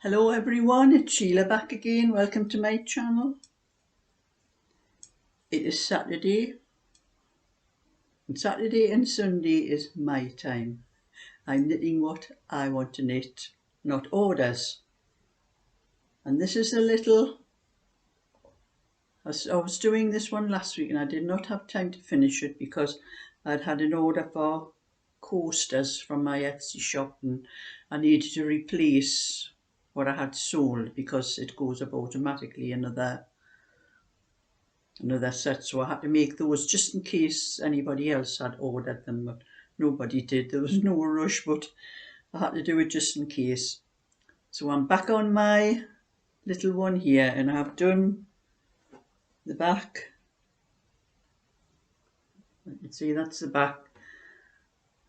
Hello everyone, it's Sheila back again. Welcome to my channel. It is Saturday, and Saturday and Sunday is my time. I'm knitting what I want to knit, not orders. And this is a little, I was doing this one last week and I did not have time to finish it because I'd had an order for coasters from my Etsy shop and I needed to replace what I had sold because it goes up automatically another set, so I had to make those just in case anybody else had ordered them, but nobody did. There was no rush, but I had to do it just in case. So I'm back on my little one here and I've done the back. You can see that's the back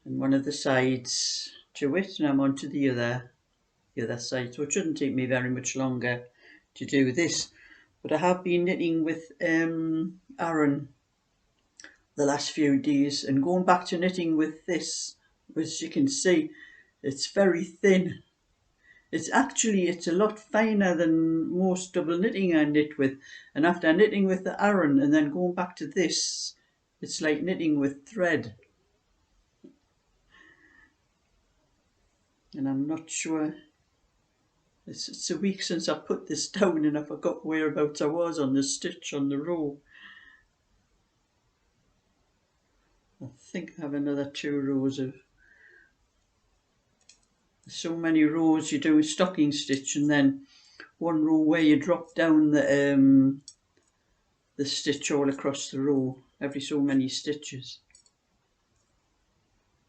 and one of the sides to it, and I'm on to the other side, so it shouldn't take me very much longer to do this. But I have been knitting with Aaron the last few days and going back to knitting with this, as you can see, it's very thin. It's a lot finer than most double knitting I knit with, and after knitting with the Aran and then going back to this, it's like knitting with thread. And I'm not sure, it's a week since I put this down and I forgot whereabouts I was on the stitch on the row. I think I have another 2 rows of, so many rows you do a stocking stitch and then one row where you drop down the stitch all across the row, every so many stitches.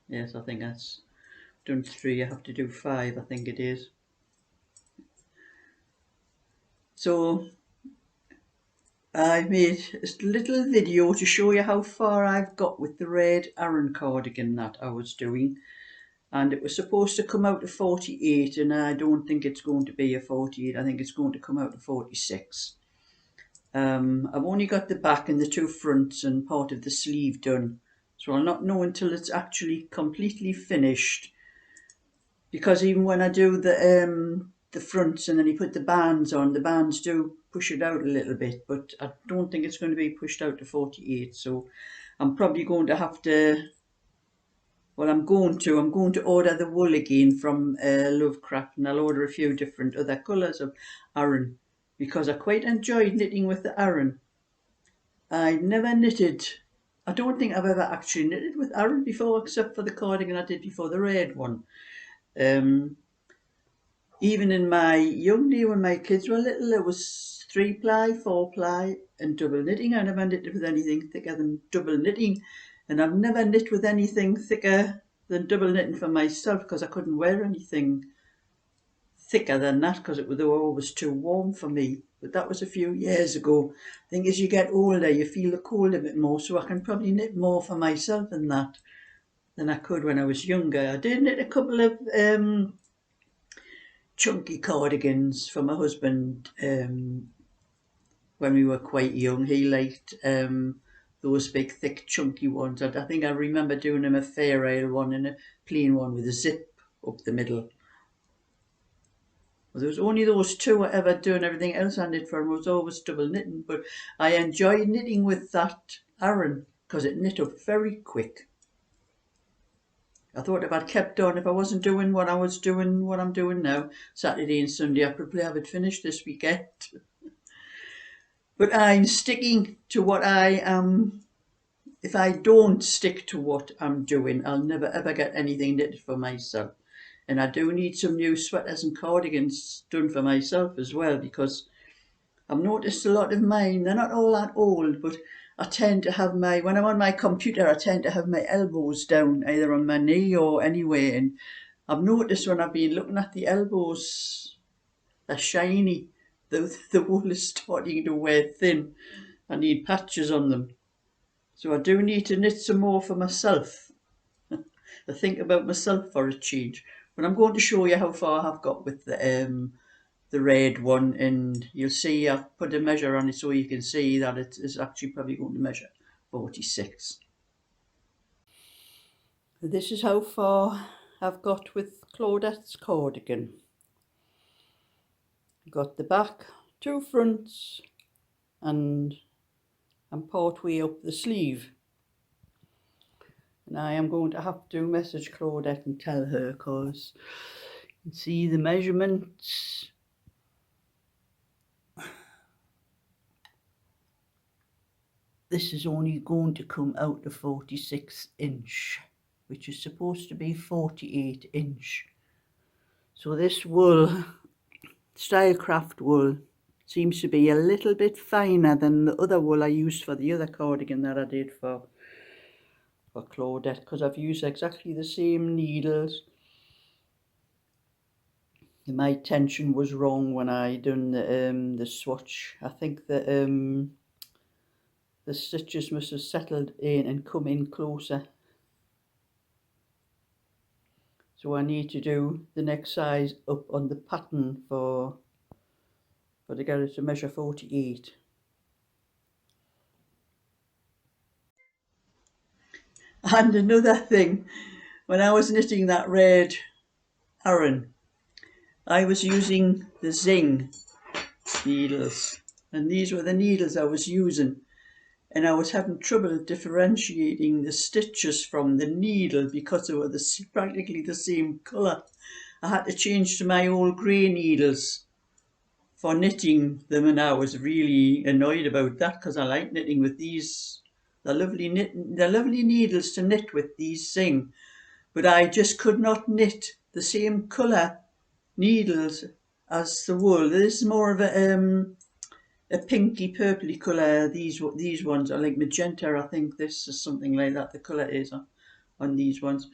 Yes, I think that's done 3, I have to do 5, I think it is. So I made a little video to show you how far I've got with the red Aran cardigan that I was doing, and it was supposed to come out to 48 and I don't think it's going to be a 48, I think it's going to come out to 46. I've only got the back and the 2 fronts and part of the sleeve done, so I'll not know until it's actually completely finished, because even when I do the fronts and then you put the bands on, the bands do push it out a little bit, but I don't think it's going to be pushed out to 48, so I'm probably going to have to, well, I'm going to order the wool again from Lovecraft, and I'll order a few different other colours of Aran, because I quite enjoyed knitting with the Aran. I never knitted, I don't think I've ever actually knitted with Aran before, except for the cardigan I did before, the red one. Even in my young day when my kids were little, it was 3-ply, 4-ply and double knitting. I never knitted with anything thicker than double knitting, and I've never knit with anything thicker than double knitting for myself because I couldn't wear anything thicker than that because they were always too warm for me. But that was a few years ago. I think as you get older you feel the cold a bit more, so I can probably knit more for myself in that than I could when I was younger. I did knit a couple of chunky cardigans for my husband when we were quite young. He liked those big thick chunky ones. I think I remember doing him a fair ale one and a plain one with a zip up the middle. Well, there was only those 2 I ever done. Everything else I knit for him was always double knitting, but I enjoyed knitting with that Aran because it knit up very quick. I thought if I'd kept on, if I wasn't doing what I'm doing now, Saturday and Sunday, I'd probably have it finished this weekend. But I'm sticking to what I am. If I don't stick to what I'm doing, I'll never ever get anything knitted for myself. And I do need some new sweaters and cardigans done for myself as well, because I've noticed a lot of mine, they're not all that old, but I tend to have when I'm on my computer, I tend to have my elbows down, either on my knee or anywhere. And I've noticed when I've been looking at the elbows, they're shiny. The wool is starting to wear thin. I need patches on them. So I do need to knit some more for myself. I think about myself for a change. But I'm going to show you how far I've got with the red one, and you'll see I've put a measure on it so you can see that it is actually probably going to measure 46. This is how far I've got with Claudette's cardigan. got the back, 2 fronts, and I'm part way up the sleeve. And I am going to have to message Claudette and tell her, because you can see the measurements. This is only going to come out to 46 inch, which is supposed to be 48 inch. So this wool, Stylecraft wool, seems to be a little bit finer than the other wool I used for the other cardigan that I did for Claudette, because I've used exactly the same needles. My tension was wrong when I done the swatch. I think that the stitches must have settled in and come in closer. So I need to do the next size up on the pattern for to get it to measure 48. And another thing, when I was knitting that red Aran, I was using the Zing needles, and these were the needles I was using, and I was having trouble differentiating the stitches from the needle because they were practically the same colour. I had to change to my old grey needles for knitting them, and I was really annoyed about that because I like knitting with these. The lovely needles to knit with these Zing, but I just could not knit the same colour needles as the wool. This is more of a pinky purpley colour. These ones are like magenta. I think this is something like that. The colour is on these ones,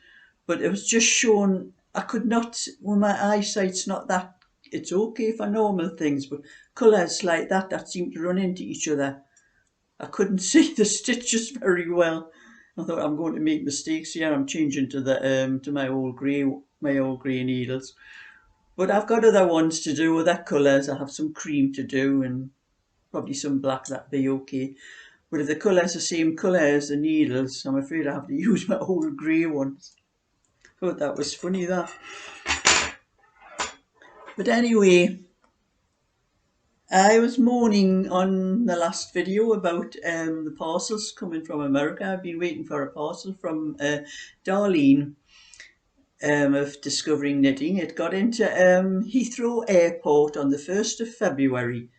but it was just shown. I could not. Well, my eyesight's not that. It's okay for normal things, but colours like that seem to run into each other. I couldn't see the stitches very well. I thought, I'm going to make mistakes here. I'm changing to the to my old grey needles. But I've got other ones to do, other colours. I have some cream to do and probably some black. That'd be okay. But if the colour's the same colour as the needles, I'm afraid I have to use my old grey ones. Thought that was funny, that. But anyway, I was moaning on the last video about the parcels coming from America. I've been waiting for a parcel from Darlene of Discovering Knitting. It got into Heathrow Airport on the 1st of February,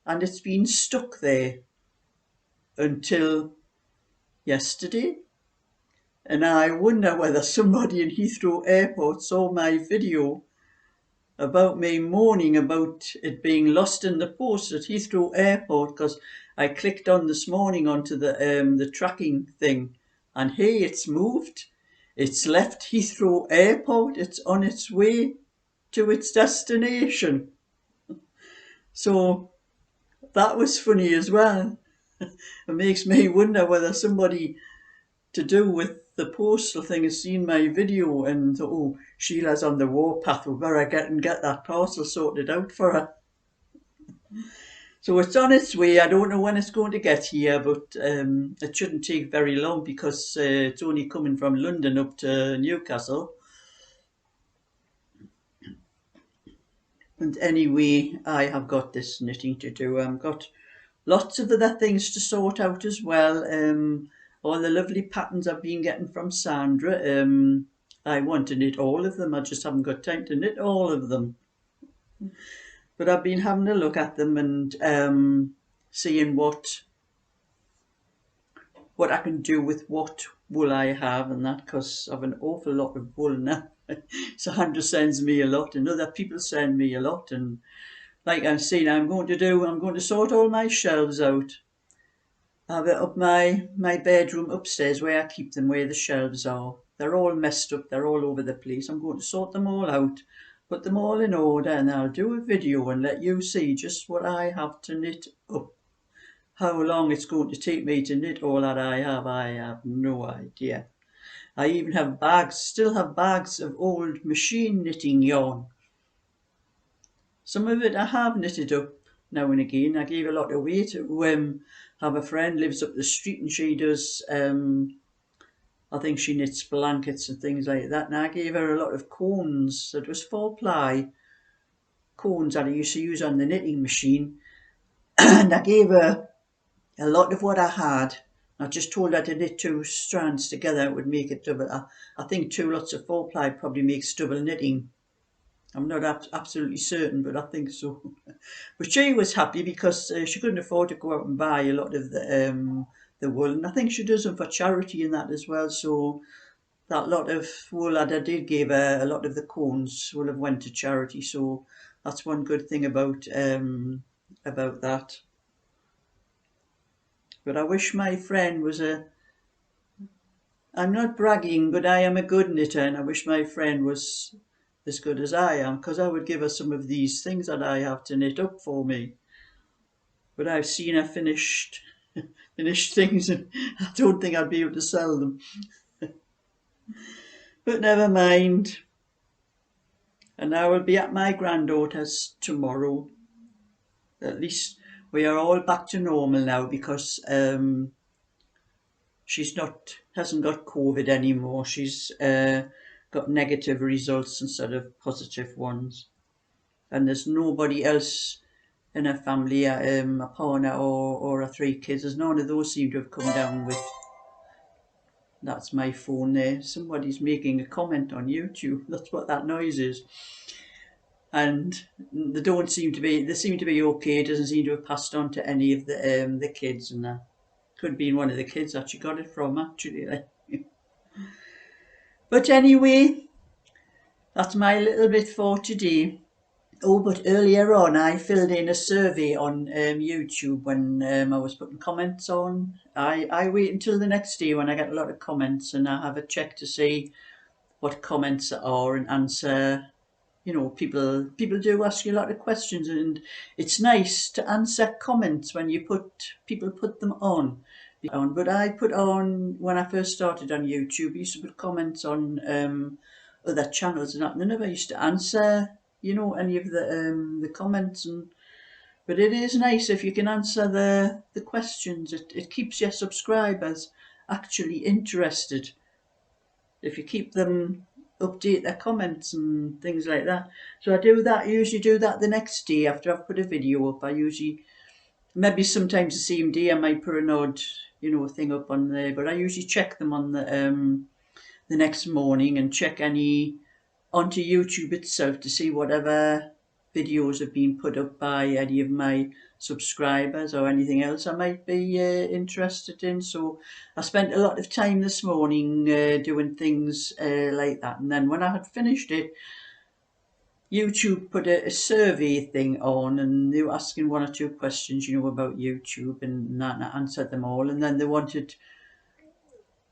and it's been stuck there until yesterday. And I wonder whether somebody in Heathrow Airport saw my video about me moaning about it being lost in the post at Heathrow Airport, because I clicked on this morning onto the tracking thing, and hey, it's moved. It's left Heathrow Airport. It's on its way to its destination. So that was funny as well. It makes me wonder whether somebody to do with the postal thing has seen my video and thought, oh, Sheila's on the warpath, we better get that parcel sorted out for her. So it's on its way. I don't know when it's going to get here, but it shouldn't take very long because it's only coming from London up to Newcastle. And anyway, I have got this knitting to do. I've got lots of other things to sort out as well. All the lovely patterns I've been getting from Sandra. I want to knit all of them. I just haven't got time to knit all of them. But I've been having a look at them and seeing what I can do with what wool I have and that, because I've an awful lot of wool now. Sandra sends me a lot and other people send me a lot, and like I'm saying, I'm going to sort all my shelves out. I have it up my bedroom upstairs where I keep them, where the shelves are. They're all messed up, they're all over the place. I'm going to sort them all out, put them all in order, and I'll do a video and let you see just what I have to knit up. How long it's going to take me to knit all that I have no idea. I even have still have bags of old machine knitting yarn. Some of it I have knitted up now and again. I gave a lot away to have a friend lives up the street, and she does, I think she knits blankets and things like that. And I gave her a lot of cones. It was 4-ply cones that I used to use on the knitting machine, and I gave her a lot of what I had. I just told her to knit 2 strands together, it would make it double. I think 2 lots of 4-ply probably makes double knitting. I'm not absolutely certain, but I think so. But she was happy because she couldn't afford to go out and buy a lot of the wool, and I think she does them for charity and that as well. So that lot of wool that I did give her, a lot of the cones will have went to charity. So that's one good thing about that. But I wish my friend was a. I'm not bragging, but I am a good knitter, and I wish my friend was as good as I am, because I would give her some of these things that I have to knit up for me. But I've seen her finished things, and I don't think I'd be able to sell them. But never mind. And I will be at my granddaughter's tomorrow. At least we are all back to normal now, because she's hasn't got COVID anymore. She's got negative results instead of positive ones. And there's nobody else in her family, a partner or her 3 kids. There's none of those seem to have come down with. That's my phone there. Somebody's making a comment on YouTube. That's what that noise is. And they seem to be okay. It doesn't seem to have passed on to any of the kids, and that could be one of the kids that she got it from, actually. But anyway, that's my little bit for today. Oh, but earlier on I filled in a survey on YouTube when I was putting comments on. I wait until the next day when I get a lot of comments, and I have a check to see what comments there are and answer. You know, people do ask you a lot of questions, and it's nice to answer comments when people put them on. But I put on, when I first started on YouTube, I used to put comments on other channels and that, and they never used to answer, any of the comments. But it is nice if you can answer the questions. It keeps your subscribers actually interested. If you keep them update their comments and things like that. So I do that. I usually do that the next day after I've put a video up. I usually, maybe sometimes the same day, I might put an odd, thing up on there. But I usually check them on the next morning, and check any onto YouTube itself to see whatever videos have been put up by any of my subscribers or anything else I might be interested in. So I spent a lot of time this morning doing things like that, and then when I had finished it, YouTube put a survey thing on, and they were asking 1 or 2 questions, about YouTube, and I answered them all. And then they wanted,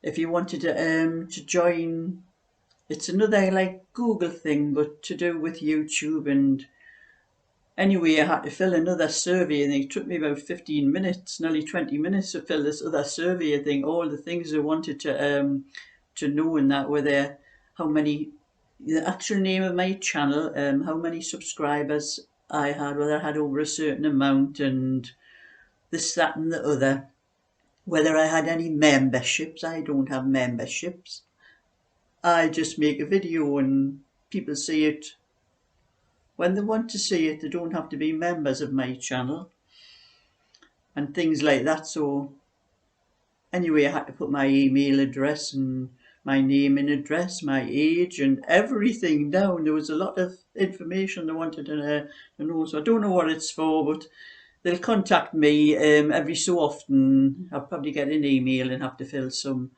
if you wanted to join, it's another like Google thing, but to do with YouTube. And anyway, I had to fill another survey, and it took me about 15 minutes, nearly 20 minutes to fill this other survey. I think all the things I wanted to know, and that were there, the actual name of my channel, how many subscribers I had, whether I had over a certain amount, and this, that, and the other. Whether I had any memberships. I don't have memberships. I just make a video and people see it when they want to see it. They don't have to be members of my channel and things like that. So anyway, I had to put my email address and my name and address, my age and everything down. There was a lot of information they wanted to know. So I don't know what it's for, but they'll contact me every so often. I'll probably get an email and have to fill some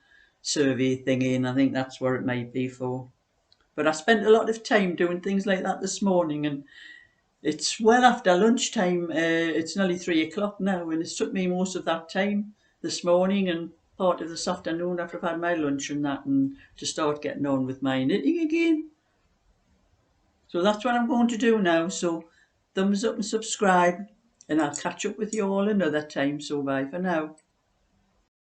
survey thing in. I think that's what it might be for. But I spent a lot of time doing things like that this morning, and it's well after lunchtime. It's nearly 3 o'clock now, and it's took me most of that time this morning and part of this afternoon after I've had my lunch and that, and to start getting on with my knitting again. So that's what I'm going to do now. So thumbs up and subscribe, and I'll catch up with you all another time. So bye for now.